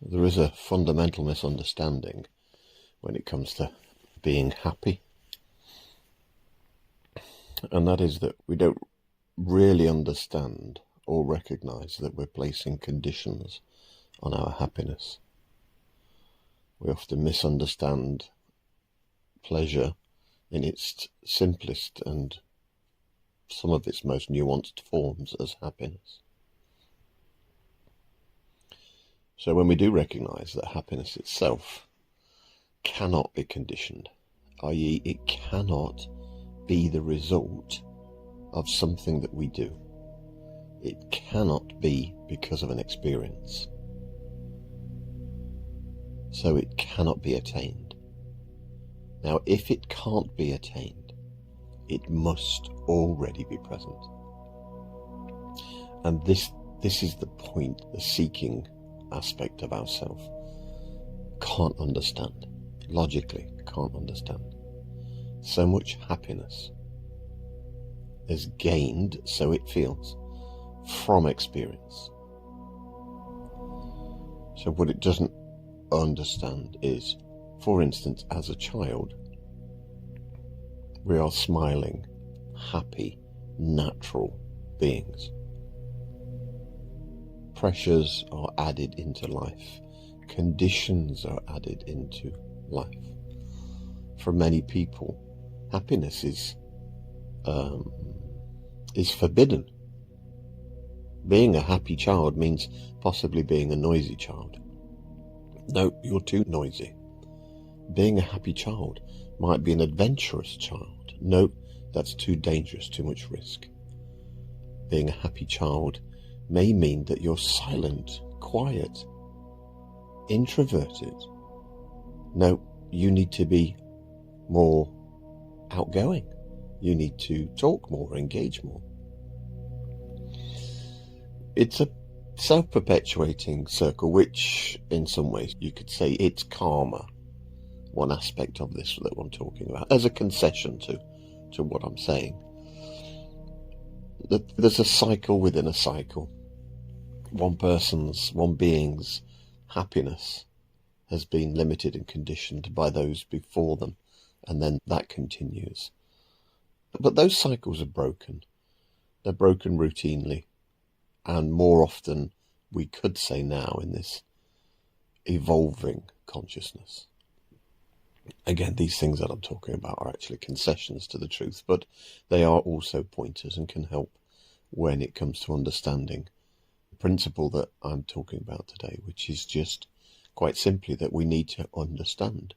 There is a fundamental misunderstanding when it comes to being happy, and that is that we don't really understand or recognize that we're placing conditions on our happiness. We often misunderstand pleasure in its simplest and some of its most nuanced forms as happiness. So when we do recognize that happiness itself cannot be conditioned, i.e. it cannot be the result of something that we do. It cannot be because of an experience. So it cannot be attained. Now, if it can't be attained, it must already be present. And this is the point the seeking aspect of ourself can't understand, logically can't understand. So much happiness is gained, so it feels, from experience. So what it doesn't understand is, for instance, as a child, we are smiling, happy, natural beings. Pressures are added into life. Conditions are added into life. For many people, happiness is forbidden. Being a happy child means possibly being a noisy child. No, you're too noisy. Being a happy child might be an adventurous child. No, that's too dangerous, too much risk. Being a happy child may mean that you're silent, quiet, introverted. No, you need to be more outgoing. You need to talk more, engage more. It's a self-perpetuating circle, which in some ways you could say it's karma. One aspect of this that I'm talking about, as a concession to what I'm saying. That there's a cycle within a cycle. One being's happiness has been limited and conditioned by those before them, and then that continues. But those cycles are broken. They're broken routinely, and more often, we could say now, in this evolving consciousness. Again, these things that I'm talking about are actually concessions to the truth, but they are also pointers and can help when it comes to understanding the principle that I'm talking about today, which is just quite simply that we need to understand,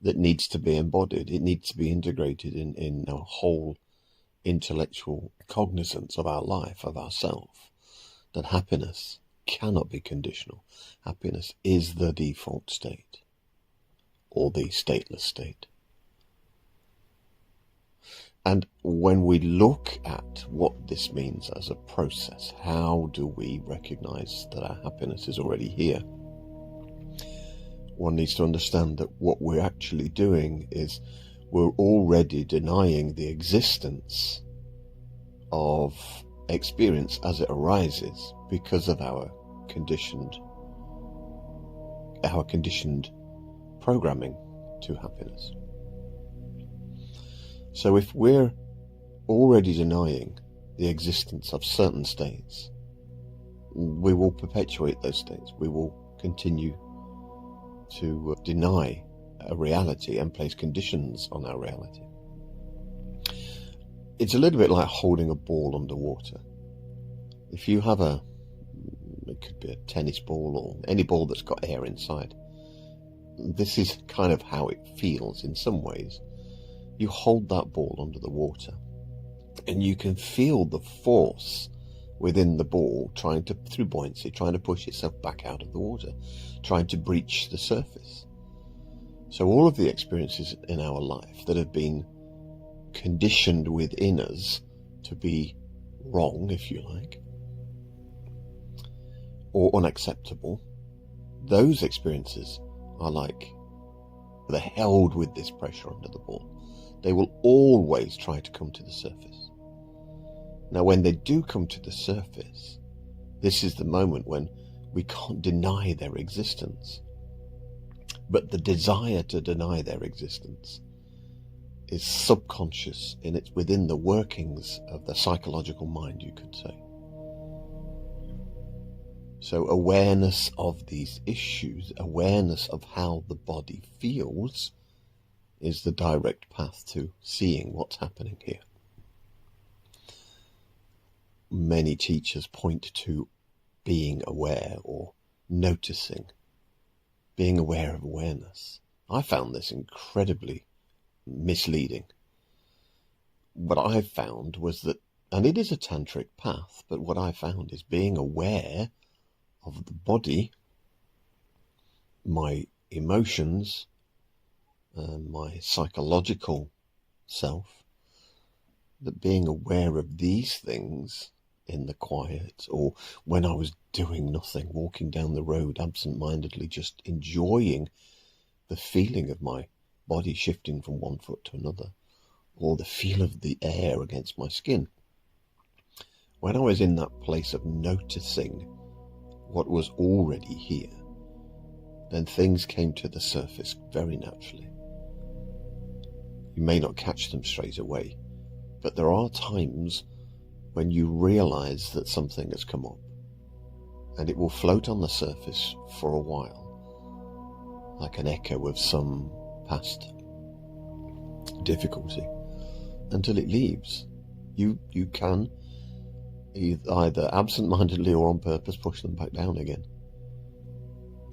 that needs to be embodied, it needs to be integrated in our whole intellectual cognizance of our life, of ourself, that happiness cannot be conditional. Happiness is the default state, or the stateless state. And when we look at what this means as a process, how do we recognize that our happiness is already here? One needs to understand that what we're actually doing is we're already denying the existence of experience as it arises because of our conditioned programming to happiness. So if we're already denying the existence of certain states, we will perpetuate those states. We will continue to deny a reality and place conditions on our reality. It's a little bit like holding a ball underwater. If you have it could be a tennis ball or any ball that's got air inside, this is kind of how it feels in some ways. You hold that ball under the water and you can feel the force within the ball through buoyancy, trying to push itself back out of the water, trying to breach the surface. So all of the experiences in our life that have been conditioned within us to be wrong, if you like, or unacceptable, those experiences are like they're held with this pressure under the ball. They will always try to come to the surface. Now, when they do come to the surface, this is the moment when We can't deny their existence. But the desire to deny their existence is subconscious, and it's within the workings of the psychological mind, you could say. So awareness of these issues, awareness of how the body feels, is the direct path to seeing what's happening here. Many teachers point to being aware or noticing, being aware of awareness. I found this incredibly misleading. What I found was that, and it is a tantric path, but what I found is being aware of the body, my emotions, and my psychological self, that being aware of these things in the quiet, or when I was doing nothing, walking down the road absent-mindedly, just enjoying the feeling of my body shifting from one foot to another, or the feel of the air against my skin. When I was in that place of noticing what was already here, then things came to the surface very naturally. You may not catch them straight away, but there are times when you realize that something has come up, and it will float on the surface for a while, like an echo of some past difficulty, until it leaves. You can either absent-mindedly or on purpose push them back down again.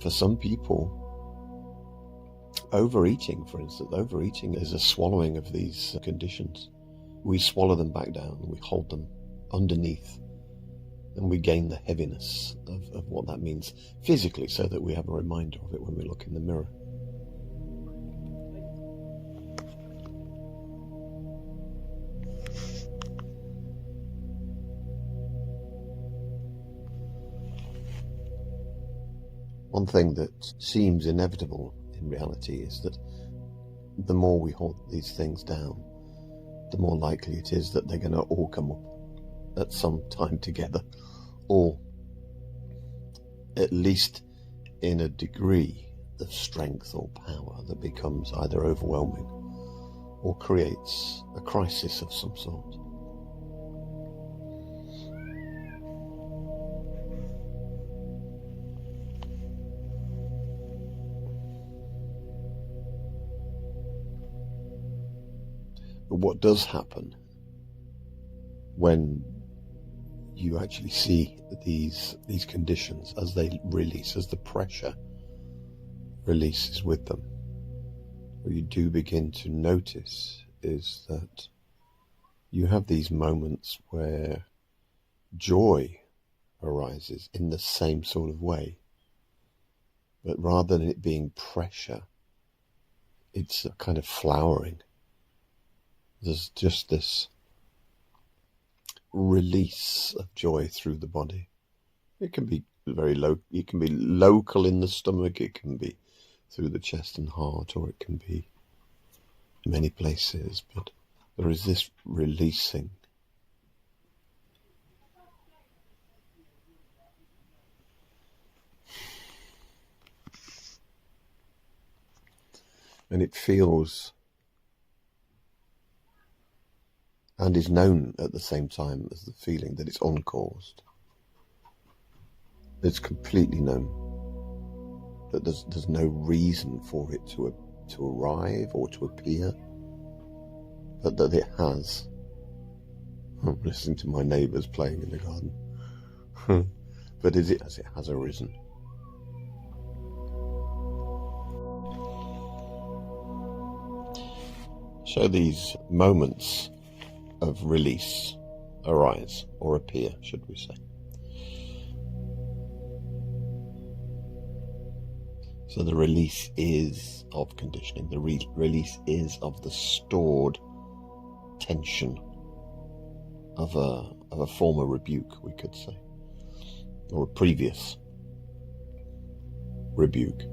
For some people, overeating, for instance, overeating is a swallowing of these conditions. We swallow them back down, we hold them underneath, and we gain the heaviness of what that means physically, so that we have a reminder of it when we look in the mirror. One thing that seems inevitable in reality is that the more we hold these things down, the more likely it is that they're going to all come up at some time together, or at least in a degree of strength or power that becomes either overwhelming or creates a crisis of some sort. But what does happen when you actually see these conditions as they release, as the pressure releases with them, what you do begin to notice is that you have these moments where joy arises in the same sort of way, but rather than it being pressure, it's a kind of flowering. There's just this release of joy through the body. It can be very low. It can be local in the stomach. It can be through the chest and heart, or it can be many places. But there is this releasing. And it feels and is known at the same time as the feeling that it's uncaused. It's completely known that there's no reason for it to arrive or to appear, but that it has. I'm listening to my neighbours playing in the garden. But is it as it has arisen? So these moments of release arise, or appear, should we say. So the release is of conditioning, the release is of the stored tension of a former rebuke, we could say, or a previous rebuke.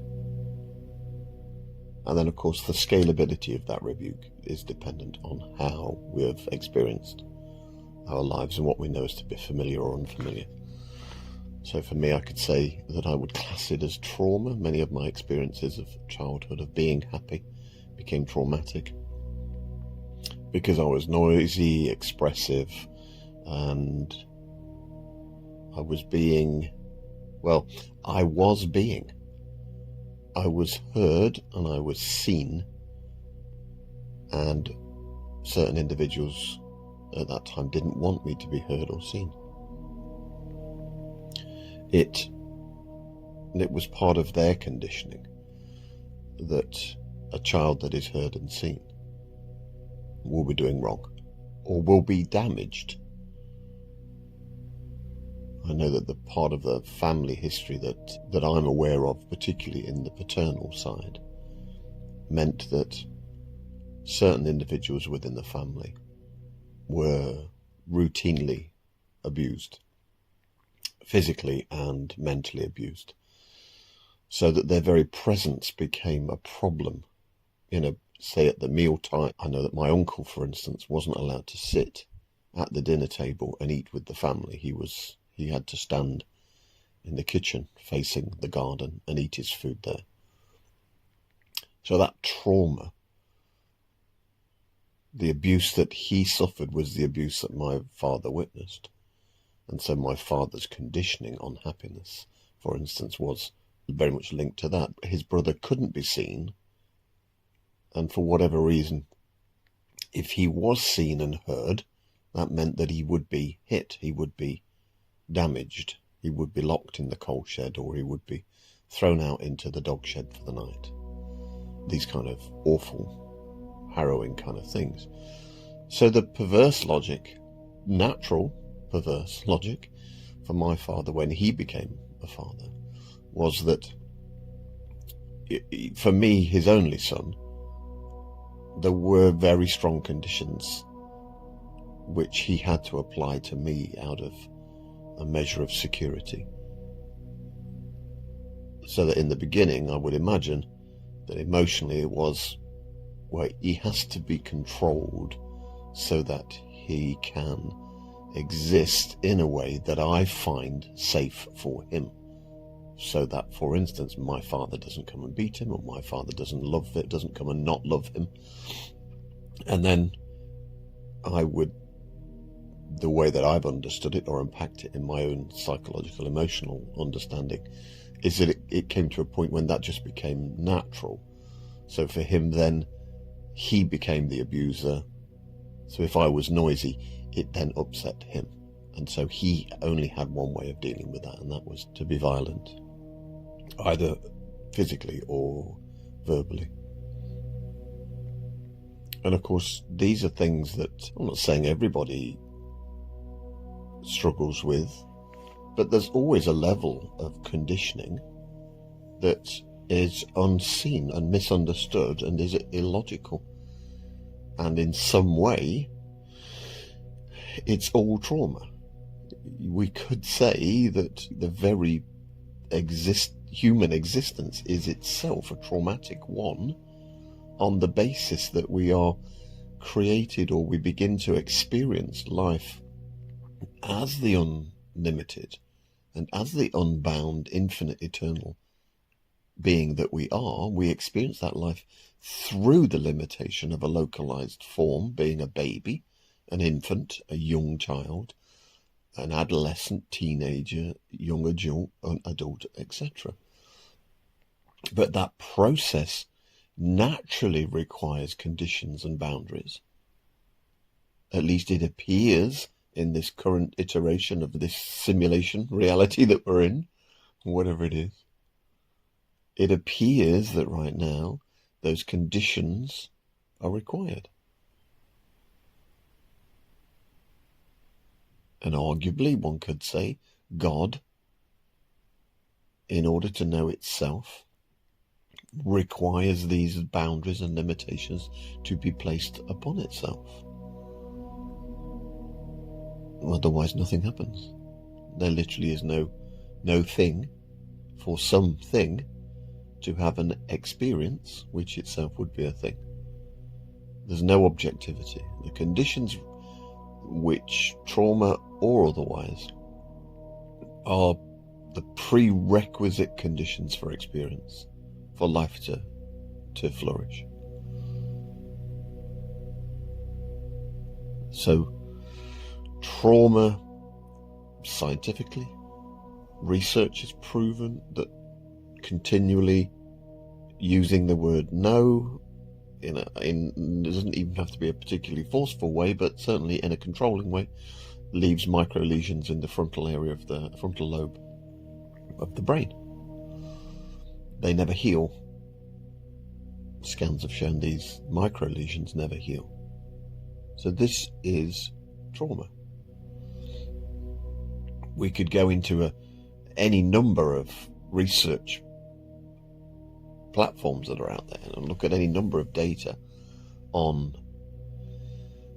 And then, of course, the scalability of that rebuke is dependent on how we have experienced our lives and what we know is to be familiar or unfamiliar. So for me, I could say that I would class it as trauma. Many of my experiences of childhood of being happy became traumatic because I was noisy, expressive, and I was being heard and I was seen, and certain individuals at that time didn't want me to be heard or seen. It was part of their conditioning that a child that is heard and seen will be doing wrong or will be damaged. I know that the part of the family history that I'm aware of, particularly in the paternal side, meant that certain individuals within the family were routinely abused, physically and mentally abused, so that their very presence became a problem. Say at the mealtime, I know that my uncle, for instance, wasn't allowed to sit at the dinner table and eat with the family. He had to stand in the kitchen facing the garden and eat his food there. So that trauma, the abuse that he suffered, was the abuse that my father witnessed. And so my father's conditioning on happiness, for instance, was very much linked to that. His brother couldn't be seen, and for whatever reason, if he was seen and heard, that meant that he would be hit, he would be damaged, he would be locked in the coal shed, or he would be thrown out into the dog shed for the night. These kind of awful, harrowing kind of things. So the perverse logic, natural perverse logic for my father when he became a father, was that for me, his only son, there were very strong conditions which he had to apply to me out of a measure of security. So that in the beginning, I would imagine that emotionally it was, well, he has to be controlled so that he can exist in a way that I find safe for him. So that, for instance, my father doesn't come and beat him, or my father doesn't come and not love him. And then the way that I've understood it or unpacked it in my own psychological, emotional understanding, is that it came to a point when that just became natural. So for him then, he became the abuser. So if I was noisy, it then upset him. And so he only had one way of dealing with that, and that was to be violent, either physically or verbally. And of course, these are things that I'm not saying everybody struggles with, but there's always a level of conditioning that is unseen and misunderstood and is illogical. And in some way, it's all trauma. We could say that the very human existence is itself a traumatic one, on the basis that we are created, or we begin to experience life as the unlimited and as the unbound, infinite, eternal being that we are. We experience that life through the limitation of a localized form, being a baby, an infant, a young child, an adolescent, teenager, young adult, etc. But that process naturally requires conditions and boundaries. At least it appears in this current iteration of this simulation reality that we're in, whatever it is. It appears that right now those conditions are required. And arguably one could say God, in order to know itself, requires these boundaries and limitations to be placed upon itself. Otherwise nothing happens. There literally is no thing for something to have an experience which itself would be a thing. There's no objectivity. The conditions which, trauma or otherwise, are the prerequisite conditions for experience, for life to flourish. So trauma, scientifically, research has proven that continually using the word no it doesn't even have to be a particularly forceful way, but certainly in a controlling way, leaves micro lesions in the frontal area of the frontal lobe of the brain. They never heal. Scans have shown these micro lesions never heal. So this is trauma. We could go into any number of research platforms that are out there and look at any number of data on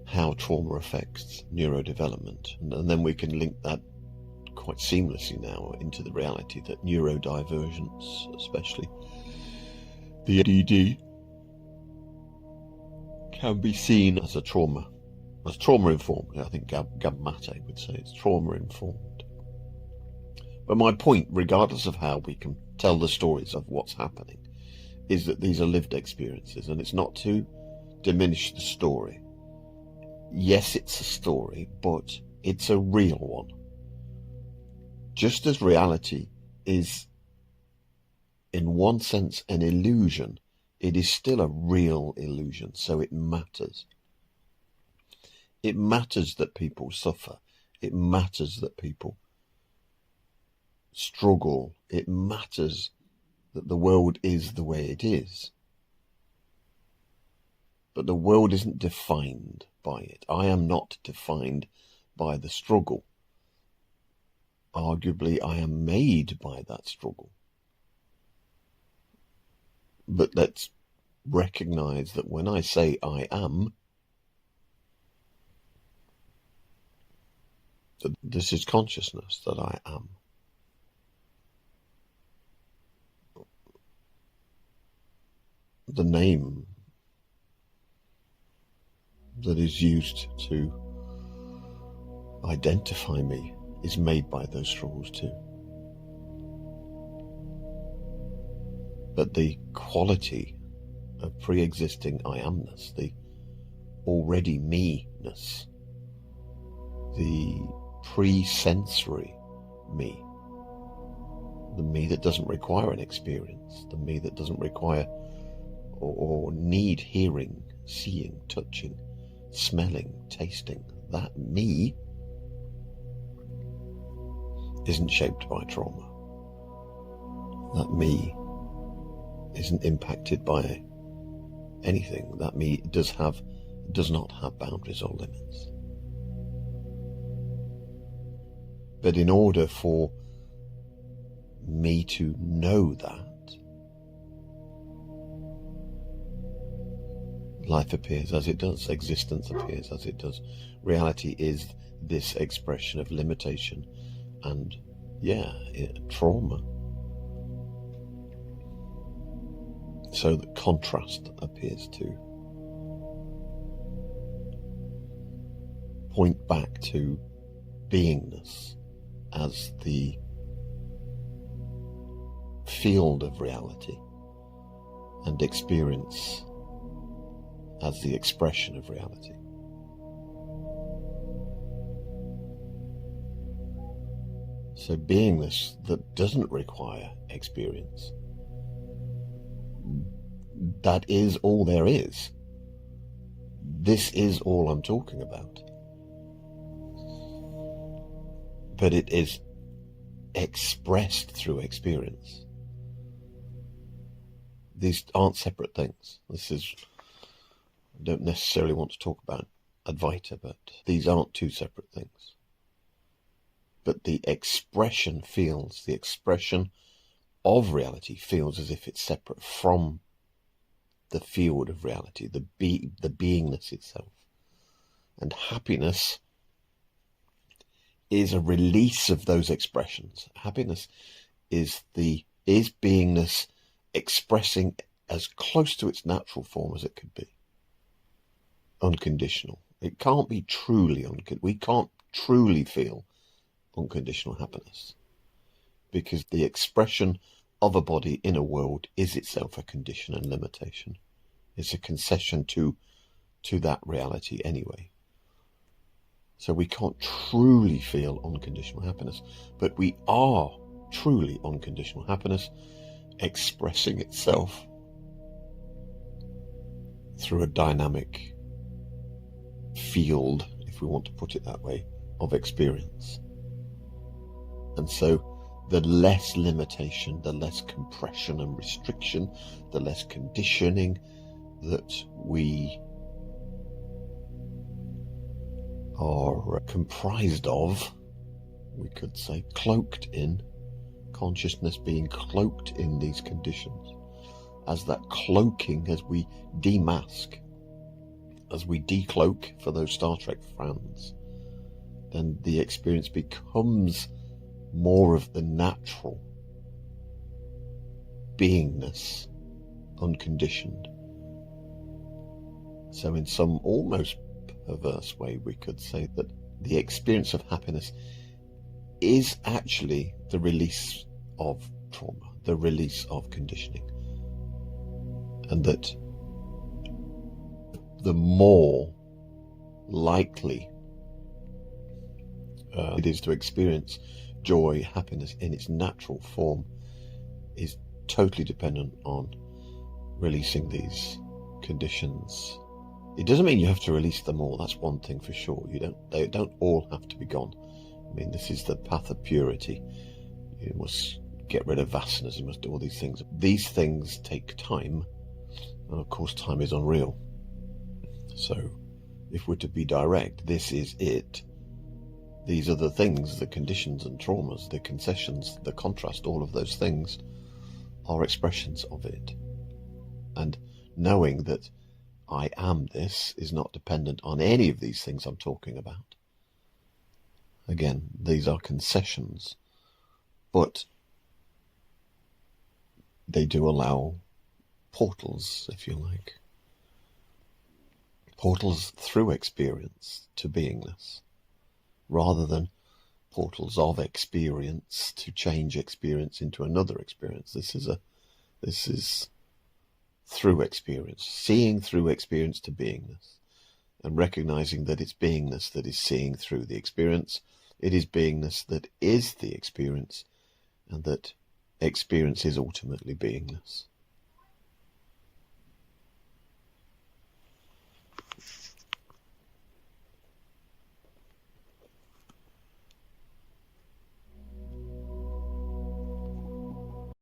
how trauma affects neurodevelopment, and then we can link that quite seamlessly now into the reality that neurodivergence, especially the ADD, can be seen as trauma informed. I think Gab Mate would say it's trauma informed. But my point, regardless of how we can tell the stories of what's happening, is that these are lived experiences, and it's not to diminish the story. Yes, it's a story, but it's a real one. Just as reality is, in one sense, an illusion, it is still a real illusion, so it matters. It matters that people suffer. It matters that people struggle. It matters that the world is the way it is. But the world isn't defined by it. I am not defined by the struggle. Arguably, I am made by that struggle. But let's recognize that when I say I am, that this is consciousness, that I am. The name that is used to identify me is made by those struggles too. But the quality of pre-existing I amness, the already me-ness, the pre-sensory me, the me that doesn't require an experience, the me that doesn't require or need hearing, seeing, touching, smelling, tasting, that me isn't shaped by trauma. That me isn't impacted by anything. That me does not have boundaries or limits. But in order for me to know that, life appears as it does, existence appears as it does. Reality is this expression of limitation and, trauma. So that contrast appears to point back to beingness as the field of reality and experience as the expression of reality. So beingness that doesn't require experience, that is all there is. This is all I'm talking about. But it is expressed through experience. These aren't separate things. I don't necessarily want to talk about Advaita, but these aren't two separate things. But the expression of reality feels as if it's separate from the field of reality, the beingness itself. And happiness is a release of those expressions. Happiness is beingness expressing as close to its natural form as it could be. Unconditional. It can't be truly unconditional. We can't truly feel unconditional happiness. because the expression of a body in a world is itself a condition and limitation. It's a concession to that reality anyway. So we can't truly feel unconditional happiness, but we are truly unconditional happiness expressing itself through a dynamic field, if we want to put it that way, of experience. And so the less limitation, the less compression and restriction, the less conditioning that we are comprised of, we could say, cloaked in, consciousness being cloaked in these conditions. As that cloaking, as we demask, as we decloak, for those Star Trek fans, then the experience becomes more of the natural beingness, unconditioned. So in some almost perverse way, we could say that the experience of happiness is actually the release of trauma, the release of conditioning. And that the more likely it is to experience joy, happiness in its natural form is totally dependent on releasing these conditions. It doesn't mean you have to release them all, that's one thing for sure. They don't all have to be gone. I mean, this is the path of purity. You must get rid of vasanas, you must do all these things. These things take time, and of course time is unreal. So if we're to be direct, this is it. These are the things, the conditions and traumas, the concessions, the contrast, all of those things are expressions of it. And knowing that I am this is not dependent on any of these things I'm talking about. Again, these are concessions, but they do allow portals, if you like. Portals through experience to beingness, rather than portals of experience to change experience into another experience. This is through experience, seeing through experience to beingness, and recognizing that it's beingness that is seeing through the experience. It is beingness that is the experience, and that experience is ultimately beingness.